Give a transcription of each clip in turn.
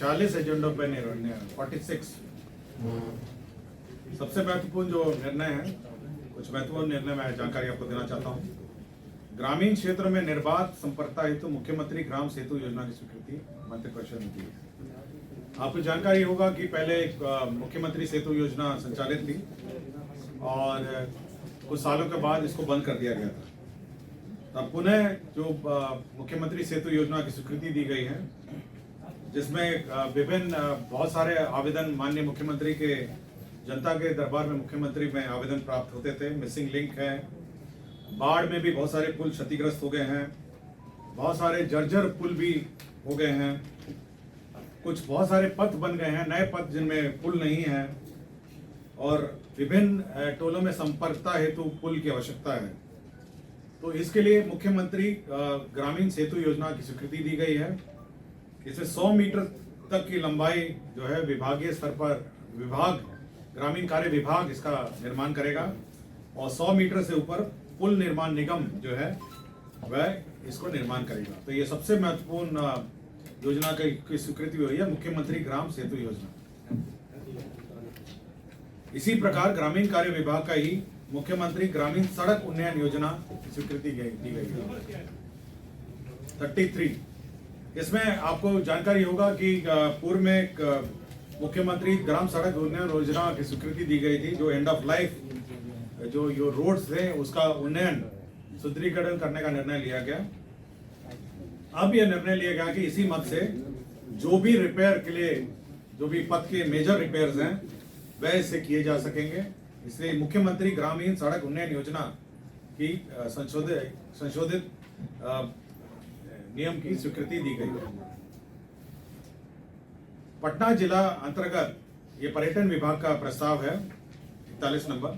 46 एजेंडों पर निर्णय 46 सबसे महत्वपूर्ण जो निर्णय है, कुछ महत्वपूर्ण निर्णय मैं जानकारी आपको देना चाहता हूँ। ग्रामीण क्षेत्र में निर्बाध संपर्कता हेतु मुख्यमंत्री ग्राम सेतु योजना की स्वीकृति मंत्रिपरिषद ने दी है। आपको जानकारी होगा कि पहले एक मुख्यमंत्री सेतु योजना संचालित थी और कुछ सालों के बाद इसको बंद कर दिया गया था। तब पुनः जो मुख्यमंत्री सेतु योजना की स्वीकृति दी गई है, जिसमें विभिन्न बहुत सारे आवेदन माननीय मुख्यमंत्री के जनता के दरबार में मुख्यमंत्री में आवेदन प्राप्त होते थे। मिसिंग लिंक है, बाढ़ में भी बहुत सारे पुल क्षतिग्रस्त हो गए हैं, बहुत सारे जर्जर पुल भी हो गए हैं, कुछ बहुत सारे पथ बन गए हैं, नए पथ जिनमें पुल नहीं है, और विभिन्न टोलों में संपर्कता हेतु पुल की आवश्यकता है। तो इसके लिए मुख्यमंत्री ग्रामीण सेतु योजना की स्वीकृति दी गई है। इसमें 100 मीटर तक की लंबाई जो है विभागीय स्तर पर ग्रामीण कार्य विभाग इसका निर्माण करेगा, और 100 मीटर से ऊपर पुल निर्माण निगम जो है वह इसको निर्माण करेगा। तो ये सबसे महत्वपूर्ण योजना की स्वीकृति हुई है, मुख्यमंत्री ग्राम सेतु योजना। इसी प्रकार ग्रामीण कार्य विभाग का ही मुख्यमंत्री ग्रामीण सड़क उन्नयन योजना की स्वीकृति दी गई है 33। इसमें आपको जानकारी होगा कि पूर्व में एक मुख्यमंत्री ग्राम सड़क उन्नयन योजना की स्वीकृति दी गई थी, जो एंड ऑफ लाइफ जो रोड्स थे उसका उन्नयन सुदृढ़ीकरण करने का निर्णय लिया गया। अब यह निर्णय लिया गया कि इसी मत से जो भी रिपेयर के लिए जो भी पथ के मेजर रिपेयर्स हैं वह इससे किए जा सकेंगे। इसलिए मुख्यमंत्री ग्रामीण सड़क उन्नयन योजना की संशोधित नियम की स्वीकृति दी गई है। पटना जिला अंतर्गत ये पर्यटन विभाग का प्रस्ताव है 41 नंबर।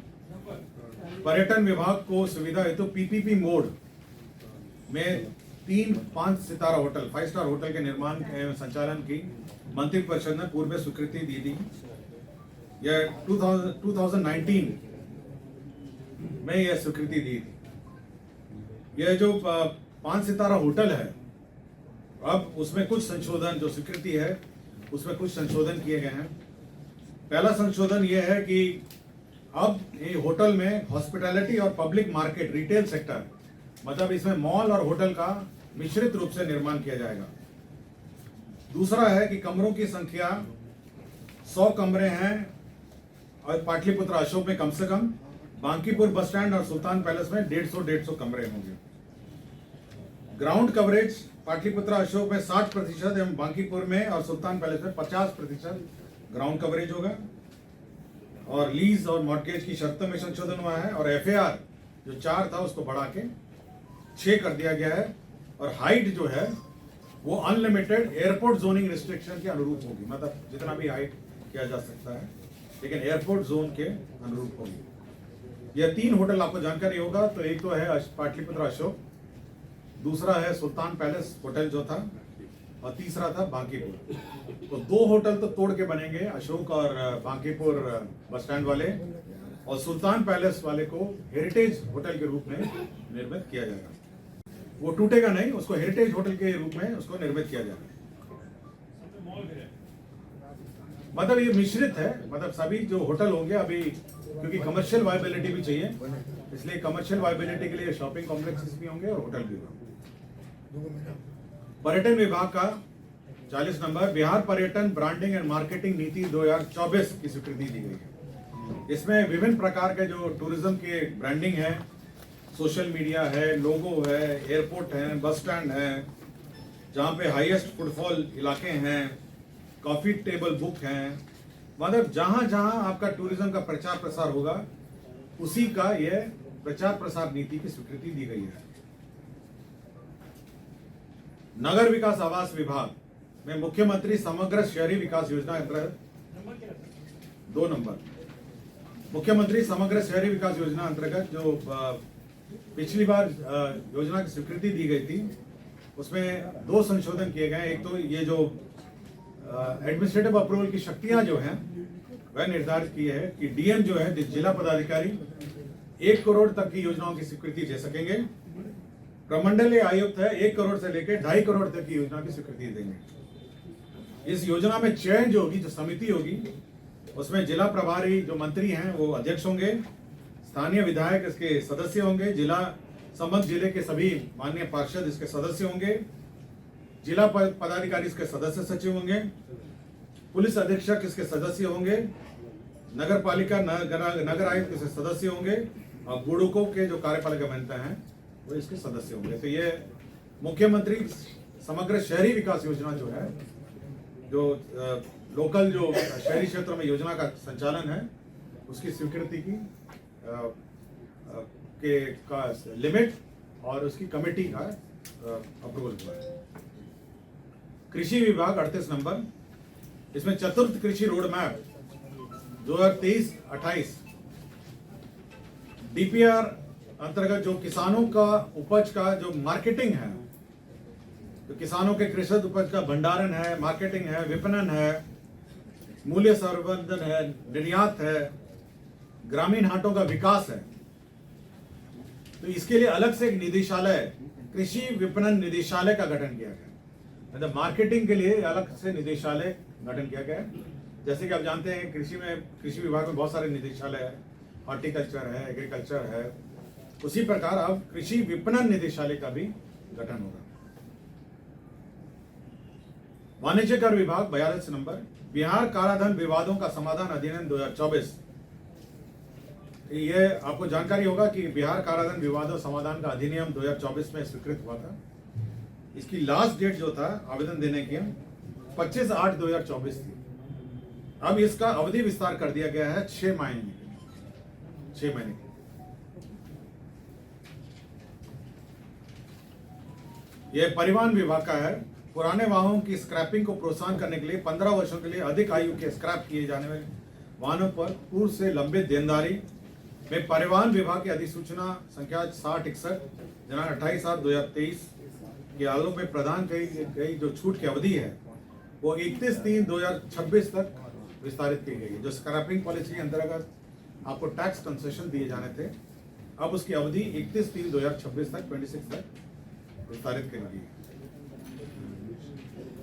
पर्यटन विभाग को सुविधा हेतु पीपीपी मोड में 3-5 सितारा होटल 5 स्टार होटल के निर्माण एवं संचालन की मंत्रिपरिषद ने पूर्व में स्वीकृति दी थी। यह 2019 में यह स्वीकृति दी थी। यह जो 5 सितारा होटल है, अब उसमें कुछ संशोधन, जो स्वीकृति है उसमें कुछ संशोधन किए गए हैं। पहला संशोधन यह है कि अब ये होटल में हॉस्पिटैलिटी और पब्लिक मार्केट रिटेल सेक्टर, मतलब इसमें मॉल और होटल का मिश्रित रूप से निर्माण किया जाएगा। दूसरा है कि कमरों की संख्या 100 कमरे हैं और पाटलिपुत्र अशोक में कम से कम, बांकीपुर बस स्टैंड और सुल्तान पैलेस में 150 कमरे होंगे। ग्राउंड कवरेज पाटलिपुत्र अशोक में 60% एवं बांकीपुर में और सुल्तान पैलेस में 50% ग्राउंड कवरेज होगा। और लीज और मॉर्गेज की शर्तों में संशोधन हुआ है, और एफएआर जो 4 था उसको बढ़ा के 6 कर दिया गया है। और हाइट जो है वो अनलिमिटेड एयरपोर्ट जोनिंग रिस्ट्रिक्शन के अनुरूप होगी, मतलब जितना भी हाइट किया जा सकता है, लेकिन एयरपोर्ट जोन के अनुरूप होगी। यह 3 होटल आपको जानकारी होगा, तो एक तो है पाटलिपुत्र अशोक, दूसरा है सुल्तान पैलेस होटल जो था, और तीसरा था बांकीपुर। तो 2 होटल तो तोड़ के बनेंगे, अशोक और बांकीपुर बस स्टैंड वाले, और सुल्तान पैलेस वाले को हेरिटेज होटल के रूप में निर्मित किया जाएगा। वो टूटेगा नहीं, उसको हेरिटेज होटल के रूप में उसको निर्मित किया जाएगा। मतलब ये मिश्रित है, मतलब सभी जो होटल होंगे अभी, क्योंकि कमर्शियल वायबिलिटी भी चाहिए, इसलिए कमर्शियल वायबिलिटी के लिए शॉपिंग कॉम्प्लेक्सेस भी होंगे और होटल भी होंगे। पर्यटन विभाग का 40 नंबर बिहार पर्यटन ब्रांडिंग एंड मार्केटिंग नीति 2024 की स्वीकृति दी गई है। इसमें विभिन्न प्रकार के जो टूरिज्म के ब्रांडिंग है, सोशल मीडिया है, लोगो है, एयरपोर्ट है, बस स्टैंड है, जहाँ पे हाईएस्ट फुटफॉल इलाके हैं, कॉफी टेबल बुक हैं, मतलब जहाँ जहाँ आपका टूरिज्म का प्रचार प्रसार होगा उसी का यह प्रचार प्रसार नीति की स्वीकृति दी गई है। नगर विकास आवास विभाग में मुख्यमंत्री समग्र शहरी विकास योजना अंतर्गत 2 नंबर मुख्यमंत्री समग्र शहरी विकास योजना अंतर्गत जो पिछली बार योजना की स्वीकृति दी गई थी, उसमें 2 संशोधन किए गए। एक तो ये जो एडमिनिस्ट्रेटिव अप्रूवल की शक्तियां जो हैं वह निर्धारित की है कि डीएम जो है, जिला पदाधिकारी 1 करोड़ तक की योजनाओं की स्वीकृति दे सकेंगे। प्रमंडलीय आयुक्त है 1 करोड़ से लेकर 2.5 करोड़ तक की योजना की स्वीकृति देंगे। इस योजना में चयन जो होगी, जो समिति होगी, उसमें जिला प्रभारी जो मंत्री हैं वो अध्यक्ष होंगे, स्थानीय विधायक इसके सदस्य होंगे, जिला संबंध जिले के सभी माननीय पार्षद इसके सदस्य होंगे, जिला पदाधिकारी इसके सदस्य सचिव होंगे, पुलिस अधीक्षक इसके सदस्य होंगे, नगर पालिका नगर आयुक्त इसके सदस्य होंगे और बुडुको के जो कार्यपालिका अभियंता हैं वो इसके सदस्य होंगे। तो ये मुख्यमंत्री समग्र शहरी विकास योजना जो है, जो लोकल जो शहरी क्षेत्रों में योजना का संचालन है, उसकी स्वीकृति की का लिमिट और उसकी कमेटी का अप्रूवल हुआ है। कृषि विभाग 38 नंबर, इसमें चतुर्थ कृषि रोड मैप 2023-28 डीपीआर अंतर्गत जो किसानों का उपज का जो मार्केटिंग है, तो किसानों के कृषि उपज का भंडारण है, मार्केटिंग है, विपणन है, मूल्य संवर्धन है, निर्यात है, ग्रामीण हाटों का विकास है। तो इसके लिए अलग से एक निदेशालय, कृषि विपणन निदेशालय का गठन किया गया, मतलब मार्केटिंग के लिए अलग से निदेशालय गठन किया गया। जैसे कि आप जानते हैं कृषि विभाग में बहुत सारे निदेशालय है, हॉर्टिकल्चर है, एग्रीकल्चर है, उसी प्रकार अब कृषि विपणन निदेशालय का भी गठन होगा। वाणिज्य कर विभाग 42 नंबर, बिहार काराधन विवादों का समाधान अधिनियम 2024। ये आपको जानकारी होगा कि बिहार काराधन विवादों समाधान का अधिनियम 2024 में स्वीकृत हुआ था। इसकी लास्ट डेट जो था आवेदन देने की 25/8/2024 थी। अब इसका अवधि विस्तार कर दिया गया है 6 महीने की। यह परिवहन विभाग का है। पुराने वाहनों की स्क्रैपिंग को प्रोत्साहन करने के लिए 15 वर्षों के लिए अधिक आयु के स्क्रैप किए जाने वाले वाहनों पर पूर्व से लंबित देनदारी में परिवहन विभाग की अधिसूचना संख्या 6061 दिनांक 28/7/2023 के आलोक में प्रदान की गई जो छूट की अवधि है वो 31/3/2026 तक विस्तारित की गई है। जो स्क्रैपिंग पॉलिसी के अंतर्गत आपको टैक्स कंसेशन दिए जाने थे, अब उसकी अवधि 31/3/2026 तक 26 तक विस्तारित कर दी है।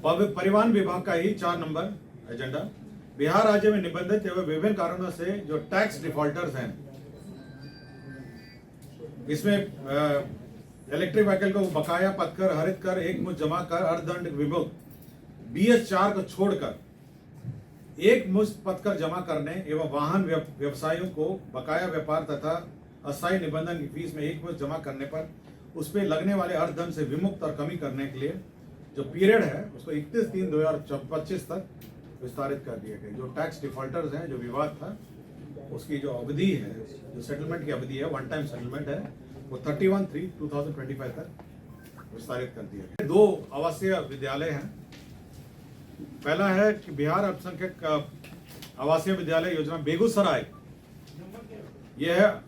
परिवहन विभाग का ही 4 नंबर एजेंडा, बिहार राज्य में निबंधित एवं विभिन्न कारणों से जो टैक्स डिफॉल्टर्स हैं, इसमें इलेक्ट्रिक व्हीकल को बकाया पथकर, हरित कर, एक मुश्त जमा कर, अर्धदंड विमुक्त BS4 को छोड़कर एक मुश्त पथकर जमा करने एवं वाहन व्यवसायियों को बकाया व्यापार तथा अस्थायी निबंधन की फीस में एक मुश्त जमा करने पर उस पर लगने वाले अर्धदंड से विमुक्त और कमी करने के लिए जो पीरियड है उसको 31/3/2025 तक विस्तारित कर दिया गया। जो टैक्स डिफॉल्टर्स हैं, जो विवाद था, उसकी जो अवधि है, जो सेटलमेंट की अवधि है, वन टाइम सेटलमेंट है, वो 31/3/2025 तक विस्तारित कर दिया गया। 2 आवासीय विद्यालय हैं। पहला है कि बिहार अल्पसंख्यक आवासीय विद्यालय योजना बेगूसराय, यह है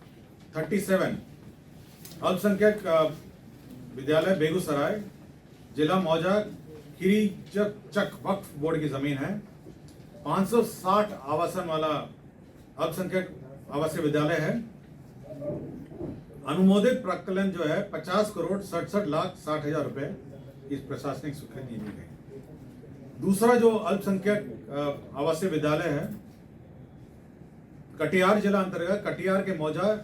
37 अल्पसंख्यक विद्यालय बेगूसराय, जिला मौजा, खीरी चक वक्फ बोर्ड की जमीन है। 560 आवासन वाला अल्पसंख्यक आवासीय विद्यालय है। अनुमोदित प्रकलन जो है 50,67,60,60,000 रुपए इस प्रशासनिक स्वीकृति दी गई। दूसरा जो अल्पसंख्यक आवासीय विद्यालय है कटिहार जिला अंतर्गत कटिहार के मौजा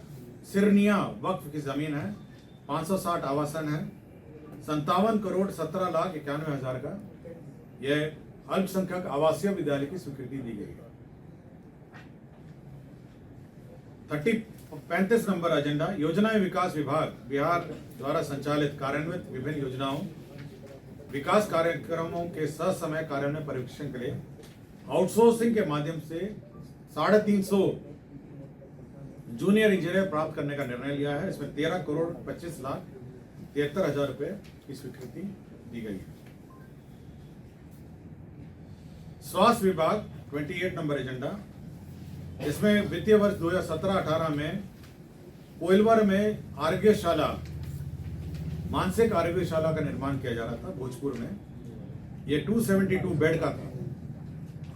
सिरनिया वक्फ की जमीन है। 560 आवासन है। 57,17,91,000 का यह अल्पसंख्यक आवासीय विद्यालय की स्वीकृति दी गई है। 35 नंबर एजेंडा, योजना एवं विकास विभाग बिहार द्वारा संचालित कार्यान्वित विभिन्न योजनाओं विकास कार्यक्रमों के ससमय कार्यान्वयन परीक्षण के लिए आउटसोर्सिंग के माध्यम से 350 जूनियर इंजीनियर प्राप्त करने का निर्णय लिया है। इसमें 13,25,73,000 रुपए की स्वीकृति दी गई है। स्वास्थ्य विभाग 28 नंबर एजेंडा, इसमें वित्तीय वर्ष 2017-18 में कोइलवर में आरोग्यशाला, मानसिक आरोग्यशाला का निर्माण किया जा रहा था भोजपुर में। ये 272 बेड का था,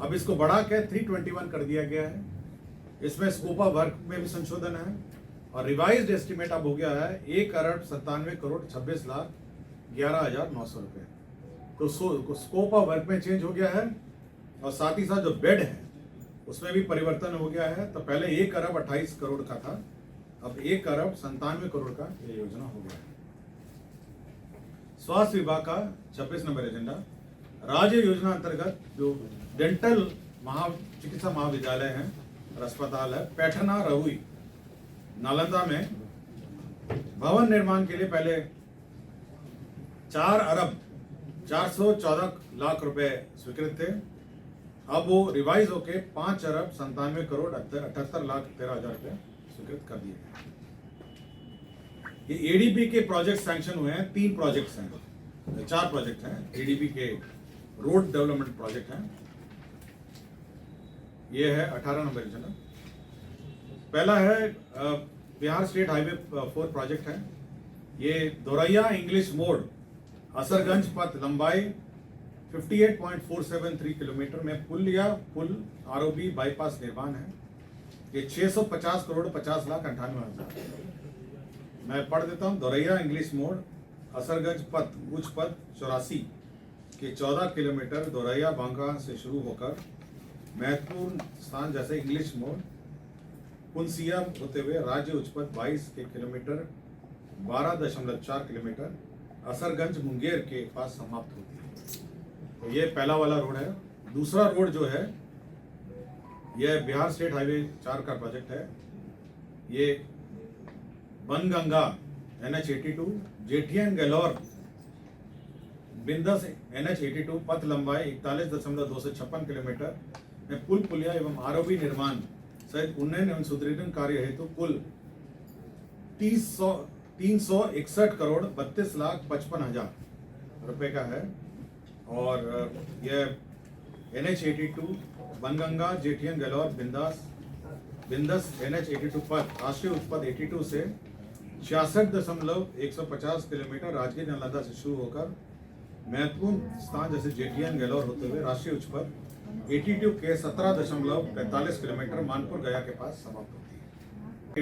अब इसको बढ़ा के 321 कर दिया गया है। इसमें स्कोप ऑफ वर्क में भी संशोधन है और रिवाइज्ड एस्टिमेट अब हो गया है 1,97,26,11,900 रुपए। तो स्कोप ऑफ वर्क में चेंज हो गया है और साथ ही साथ जो बेड है उसमें भी परिवर्तन हो गया है। तो पहले 1 अरब 28 करोड़ का था, अब 1 अरब 97 करोड़ का ये योजना हो गया है। स्वास्थ्य विभाग का 26 नंबर एजेंडा, राज्य योजना अंतर्गत जो डेंटल चिकित्सा महाविद्यालय है और अस्पताल है पैठना रहुई नालंदा में भवन निर्माण के लिए पहले 4 अरब 414 लाख रुपए स्वीकृत थे, अब वो रिवाइज होके 5 अरब 97 करोड़ 78 लाख 13 हजार रुपए स्वीकृत कर दिए गए। ये एडीबी के प्रोजेक्ट सैंक्शन हुए हैं, 3 प्रोजेक्ट्स हैं, 4 प्रोजेक्ट हैं एडीबी के रोड डेवलपमेंट प्रोजेक्ट हैं। ये है 18 नंबर एजेंडा। पहला है बिहार स्टेट हाईवे 4 प्रोजेक्ट है। ये दोरैया इंग्लिश मोड़ असरगंज पथ लंबाई 58.473 किलोमीटर में पुल आरओबी बाईपास निर्माण है। ये 650 करोड़ 50 लाख 98 हजार। मैं पढ़ देता हूँ। दोरैया इंग्लिश मोड़ असरगंज पथ उच्च पथ 84 के 14 किलोमीटर दोरैया बांका से शुरू होकर महत्वपूर्ण स्थान जैसे इंग्लिश मोड़ पुनसिया होते हुए राज्य उच्च पथ 22 के किलोमीटर 12.4 किलोमीटर असरगंज मुंगेर के पास समाप्त होती है। तो ये पहला वाला रोड है। दूसरा रोड जो है यह बिहार स्टेट हाईवे 4 का प्रोजेक्ट है। ये Banganga NH82 Jethian galore बिंदस NH82 पथ लंबाई 41.256 किलोमीटर में पुल पुलिया एवं आरओबी निर्माण सहित उन्नयन एवं सुदृढ़ीकरण कार्य हेतु कुल 361 करोड़ 32 लाख 55 हजार रुपए का है। और यह NH82 Banganga Jethian galore बिंदस NH82 पथ राष्ट्रीय उच्च पथ 82 से 66.150 किलोमीटर राजगीर नालंदा से शुरू होकर महत्वपूर्ण स्थान जैसे जेठियन गैलोर होते हुए राष्ट्रीय उच्च पथ 82 के 17.45 किलोमीटर मानपुर गया के पास समाप्त होती है।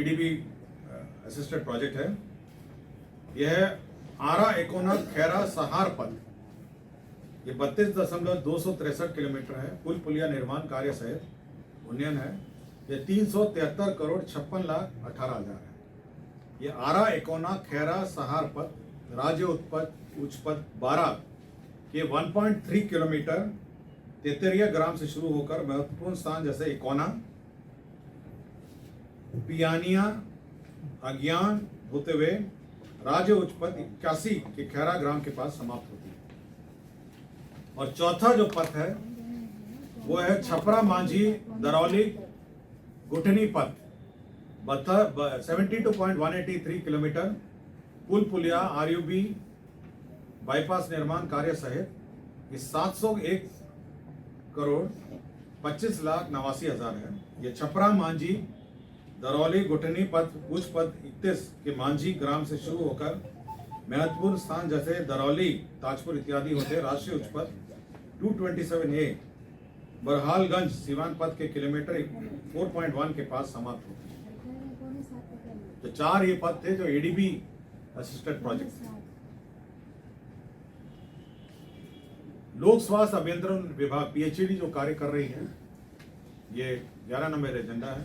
एडीबी असिस्टेड प्रोजेक्ट है। यह आरा एकोना खैरा सहार पथ, ये 32.263 किलोमीटर है। पुल पुलिया निर्माण कार्य सहित उन्नयन है। ये 373 करोड़ 56 लाख 18 हजार है। ये आरा एकोना खैरा सहार पथ राज्य उच्च पथ 12 के 1.3 किलोमीटर तेतरिया ग्राम से शुरू होकर महत्वपूर्ण स्थान जैसे इकोना पियानिया अज्ञान होते हुए राज्य उच्च पथ 81 के खैरा ग्राम के पास समाप्त होती है। और चौथा जो पथ है वो है छपरा मांझी दरौली गुठनी पथ 72.183 किलोमीटर पुल पुलिया आरयूबी बाईपास निर्माण कार्य सहित इस 701 करोड़ 25 लाख 89 हजार है। ये छपरा मांझी दरौली गुठनी पथ उच्च पथ 31 के मांझी ग्राम से शुरू होकर महत्वपूर्ण स्थान जैसे दरौली ताजपुर इत्यादि होते राष्ट्रीय उच्च पथ 227A बरहालगंज सीवान पथ के किलोमीटर 4.1 के पास समाप्त होती है। तो 4 ये पथ थे जो एडीबी असिस्टेड प्रोजेक्ट। लोक स्वास्थ्य अभियंत्रण विभाग PHED जो कार्य कर रही है, ये 11 नंबर एजेंडा है।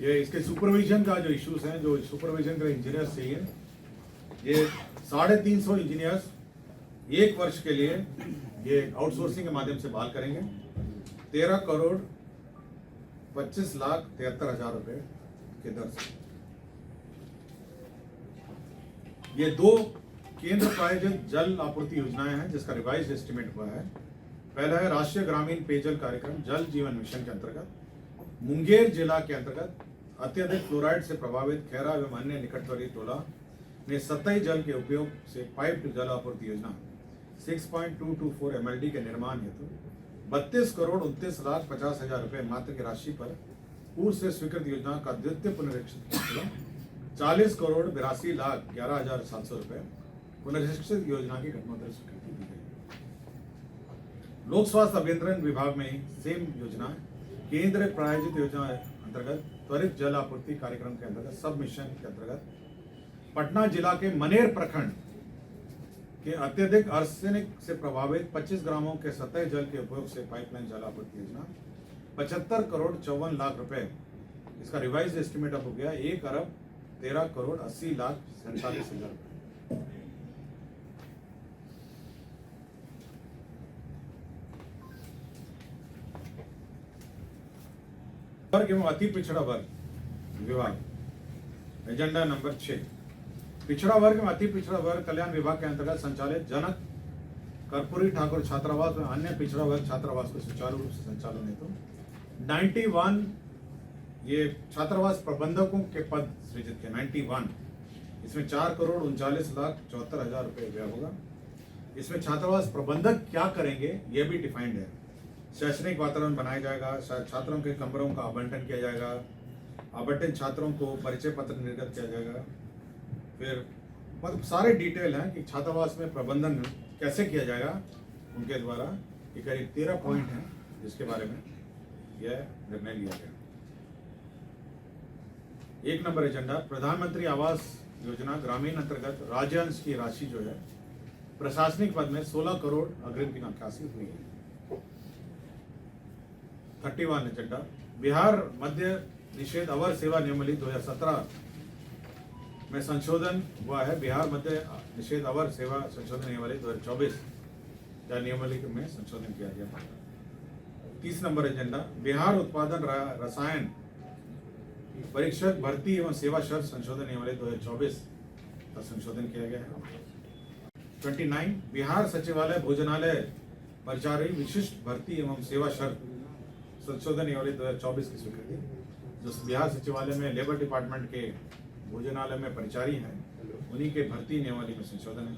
ये इसके सुपरविजन का जो इश्यूज हैं, जो सुपरविजन का इंजीनियर्स चाहिए, ये 350 इंजीनियर्स 1 वर्ष के लिए ये आउटसोर्सिंग के माध्यम से बहाल करेंगे। 13 करोड़ 25 लाख 73 हजार रुपए के दर से। ये 2 केंद्र प्रायोजित जल आपूर्ति योजनाएं हैं जिसका रिवाइज एस्टिमेट हुआ है। पहला है राष्ट्रीय ग्रामीण पेयजल कार्यक्रम जल जीवन मिशन के अंतर्गत मुंगेर जिला के अंतर्गत अत्यधिक फ्लोराइड से प्रभावित खैरा एवं अन्य निकटवर्ती टोला में सतही जल के उपयोग से पाइप्ड जल आपूर्ति योजना 6.224 MLD के निर्माण हेतु 32 करोड़ 29 लाख 50 हजार रुपए मात्र की राशि पर पूर्व से स्वीकृत योजना का द्वितीय पुनरीक्षित 40 करोड़ 82 लाख 11 हजार 700 रुपए पुनरीक्षित योजना की घटनाोत्तर स्वीकृति दी गई। लोक स्वास्थ्य अभियंत्रण विभाग में ही सेम योजना केंद्र प्रायोजित योजना अंतर्गत त्वरित जल आपूर्ति कार्यक्रम के अंतर्गत सब मिशन के अंतर्गत पटना जिला के मनेर प्रखंड कि अत्यधिक आर्सेनिक से प्रभावित 25 ग्रामों के सतही जल के उपयोग से पाइपलाइन जल आपूर्ति योजना 75 करोड़ 54 लाख रुपए, इसका रिवाइज एस्टिमेट अब हो गया 1 अरब 13 करोड़ 80 लाख 47,000 रुपए। वर्ग एवं अति पिछड़ा वर्ग विभाग एजेंडा नंबर 6, पिछड़ा वर्ग एवं अति पिछड़ा वर्ग कल्याण विभाग के अंतर्गत संचालित जनक कर्पूरी ठाकुर छात्रावास में अन्य पिछड़ा वर्ग छात्रावास को सुचारू रूप से संचालन हेतु 91 ये छात्रावास प्रबंधकों के पद सृजित किए 91, इसमें 4 करोड़ 39 लाख 74,000 रुपए व्यय होगा। इसमें छात्रावास प्रबंधक क्या करेंगे ये भी डिफाइंड है। शैक्षणिक वातावरण बनाया जाएगा, छात्रों के कमरों का आवंटन किया जाएगा, आवंटित छात्रों को परिचय पत्र निर्गत किया जाएगा, फिर मतलब सारे डिटेल हैं कि छात्रावास में प्रबंधन कैसे किया जाएगा उनके द्वारा। ये करीब 13 पॉइंट हैं जिसके बारे में यह निर्णय लिया गया। 1 नंबर एजेंडा, प्रधानमंत्री आवास योजना ग्रामीण अंतर्गत राज्यांश की राशि जो है प्रशासनिक पद में 16 करोड़ अग्रिम की निकासी हुई है। 31 एजेंडा, बिहार मध्य निषेध अवर सेवा नियमावली 2017 में संशोधन हुआ है। बिहार मध्य निषेध अवर सेवा संशोधन नियमावली 2024 या नियमावली में संशोधन किया गया। 30 नंबर एजेंडा, बिहार उत्पादन रसायन परीक्षक भर्ती एवं सेवा शर्त संशोधन नियमावली 2024 का संशोधन किया गया है। 29, बिहार सचिवालय भोजनालय परिचारी विशिष्ट भर्ती एवं सेवा शर्त संशोधन नियमावली 2024 की स्वीकृति। जो बिहार सचिवालय में लेबर डिपार्टमेंट के भोजनालय में परिचारी हैं उन्हीं के भर्ती नियमावली में संशोधन है।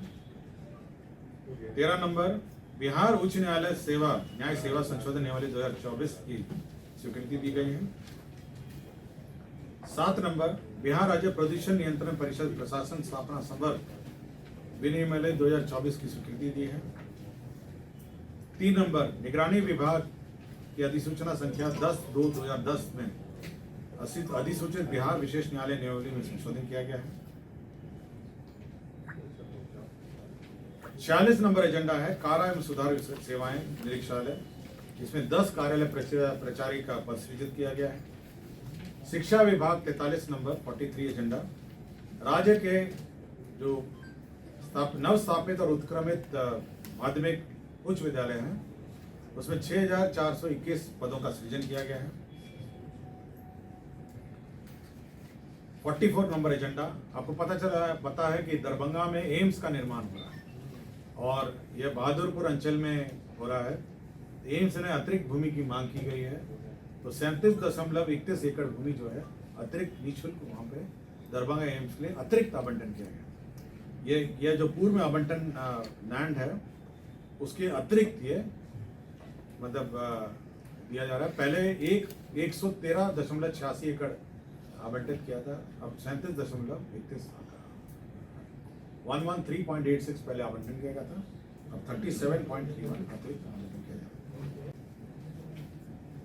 13 नंबर, बिहार उच्च न्यायालय सेवा न्याय सेवा संशोधन नियमावली 2024 की स्वीकृति दी गई है। 7 नंबर, बिहार राज्य प्रदूषण नियंत्रण परिषद प्रशासन स्थापना संवर्ग विनियमावली 2024 की स्वीकृति दी है। 3 नंबर, निगरानी विभाग की अधिसूचना संख्या 10/2/2010 में अधिसूचित बिहार विशेष न्यायालय नियमावली में संशोधन किया गया है। 46 नंबर एजेंडा है कारा एवं सुधार सेवाएं निरीक्षालय, इसमें 10 कार्यालय प्रचारी का पद सृजित किया गया है। शिक्षा विभाग 43 नंबर 43 एजेंडा, राज्य के जो नवस्थापित और उत्क्रमित माध्यमिक उच्च विद्यालय हैं उसमें 6,421 पदों का सृजन किया गया है। 44 नंबर एजेंडा, आपको पता है कि दरभंगा में एम्स का निर्माण हो रहा है और यह बहादुरपुर अंचल में हो रहा है। एम्स ने अतिरिक्त भूमि की मांग की गई है तो 37.31 एकड़ भूमि जो है अतिरिक्त निःशुल्क वहां पे दरभंगा एम्स के लिए अतिरिक्त आवंटन किया गया। ये जो पूर्व में आवंटन लैंड है उसके अतिरिक्त ये मतलब दिया जा रहा है। पहले 113.86 एकड़ आवंटित किया था, अब 37.31 113.86 पहले आवंटन किया गया था, अब 37.31 अतिरिक्त आवंटन किया जाएगा।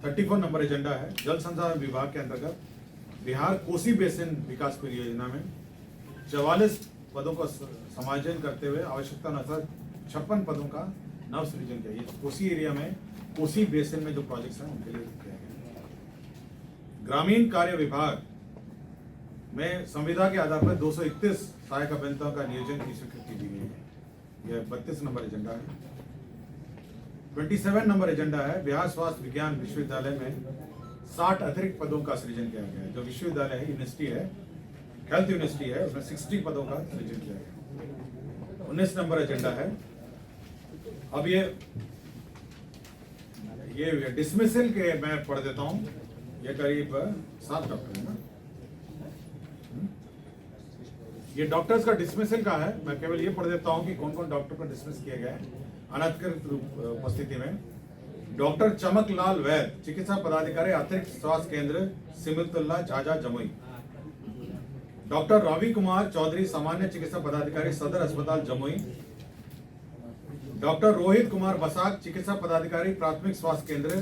34 नंबर एजेंडा है जल संसाधन विभाग के अंतर्गत बिहार कोसी बेसिन विकास परियोजना में 44 पदों का समायोजन करते हुए आवश्यकता अनुसार 56 पदों का नव सृजन किया। ये कोसी एरिया में कोसी बेसिन में जो प्रोजेक्ट्स हैं उनके लिए किया गया। ग्रामीण कार्य विभाग में संविदा के आधार पर 231 सहायक अभियंताओं का नियोजन की स्वीकृति दी गई है। यह 32 नंबर एजेंडा है। 27 नंबर एजेंडा है बिहार स्वास्थ्य विज्ञान विश्वविद्यालय में 60 अतिरिक्त पदों का सृजन किया गया है। जो विश्वविद्यालय है यूनिवर्सिटी है, हेल्थ यूनिवर्सिटी है, उसमें 60 पदों का सृजन किया गया। 19 नंबर एजेंडा है, अब ये डिसमिसल के मैं पढ़ देता हूं। ये करीब 7 डॉक्टर है ना, ये डॉक्टर्स का डिसमिसल का है। मैं केवल ये पढ़ देता हूं कि कौन कौन डॉक्टर को डिसमिस किया गया है अनधिकृत उपस्थिति में। डॉक्टर चमकलाल वैद चिकित्सा पदाधिकारी अतिरिक्त स्वास्थ्य केंद्र सिमतुल्ला झाझा जमुई। डॉक्टर रवि कुमार चौधरी सामान्य चिकित्सा पदाधिकारी सदर अस्पताल जमुई। डॉक्टर रोहित कुमार बसाक चिकित्सा पदाधिकारी प्राथमिक स्वास्थ्य केंद्र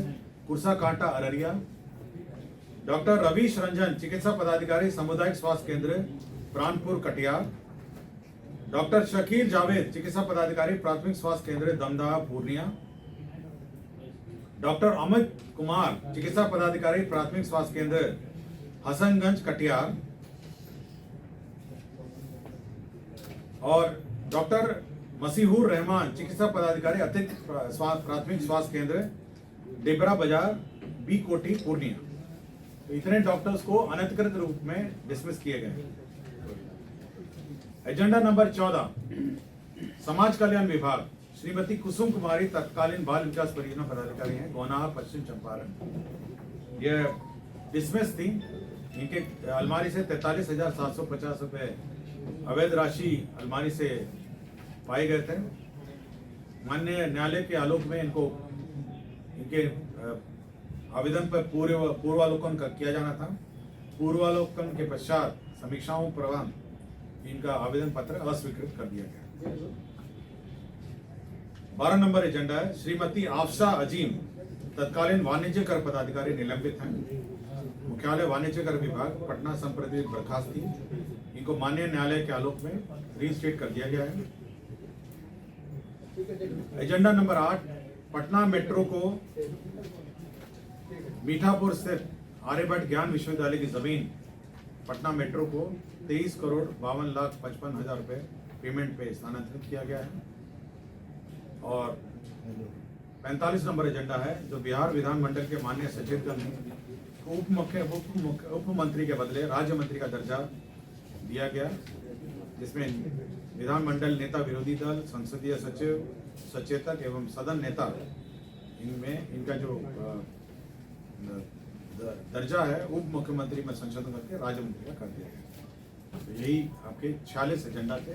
कुरसा कांटा अररिया। डॉक्टर रवीश रंजन चिकित्सा पदाधिकारी सामुदायिक स्वास्थ्य केंद्र प्राणपुर कटिहार। डॉक्टर शकील जावेद, चिकित्सा पदाधिकारी, प्राथमिक स्वास्थ्य केंद्र दमदहा पूर्णिया। डॉक्टर अमित कुमार, चिकित्सा पदाधिकारी, प्राथमिक स्वास्थ्य केंद्र हसनगंज कटिहार। और डॉक्टर मसीहुर रहमान, चिकित्सा पदाधिकारी, अतिरिक्त प्राथमिक स्वास्थ्य केंद्र डेबरा बाजार बी कोटी पूर्णिया। तो इतने डॉक्टर्स को अनधिकृत रूप में डिसमिस किए गए। एजेंडा नंबर 14, समाज कल्याण विभाग, श्रीमती कुसुम कुमारी, तत्कालीन बाल विकास परियोजना पदाधिकारी हैं, गोनाहा, पश्चिम चंपारण। ये डिसमिस थी। इनके अलमारी से 43,750 रुपए अवैध राशि अलमारी से पाए गए थे। माननीय न्यायालय के आलोक में इनके आवेदन पर पूर्वालोकन किया जाना था। पूर्वालोकन के पश्चात समीक्षाओं पर इनका आवेदन पत्र अस्वीकृत कर दिया गया। 12 नंबर एजेंडा है, श्रीमती आफशा अजीम, तत्कालीन वाणिज्य कर पदाधिकारी, निलंबित हैं। मुख्यालय वाणिज्य कर विभाग, पटना संप्रति बर्खास्त थी। इनको माननीय न्यायालय के आलोक में रीस्टेट कर दिया गया है। एजेंडा नंबर 8, पटना मेट्रो को मीठापुर स्थित आर्यभट्ट ज्ञान विश्वविद्यालय की जमीन पटना मेट्रो को 23,52,55,000 रुपए पेमेंट पे स्थानांतरित किया गया है। और 45 नंबर एजेंडा है, जो बिहार विधानमंडल के माननीय सचेतक उप मंत्री के बदले राज्य मंत्री का दर्जा दिया गया, जिसमें विधानमंडल नेता, विरोधी दल, संसदीय सचिव, सचेतक एवं सदन नेता, इनमें इनका जो दर्जा है उप मुख्यमंत्री में संशोधन करके राज्य मंत्री का कर दिया गया। तो यही आपके 46 एजेंडा थे।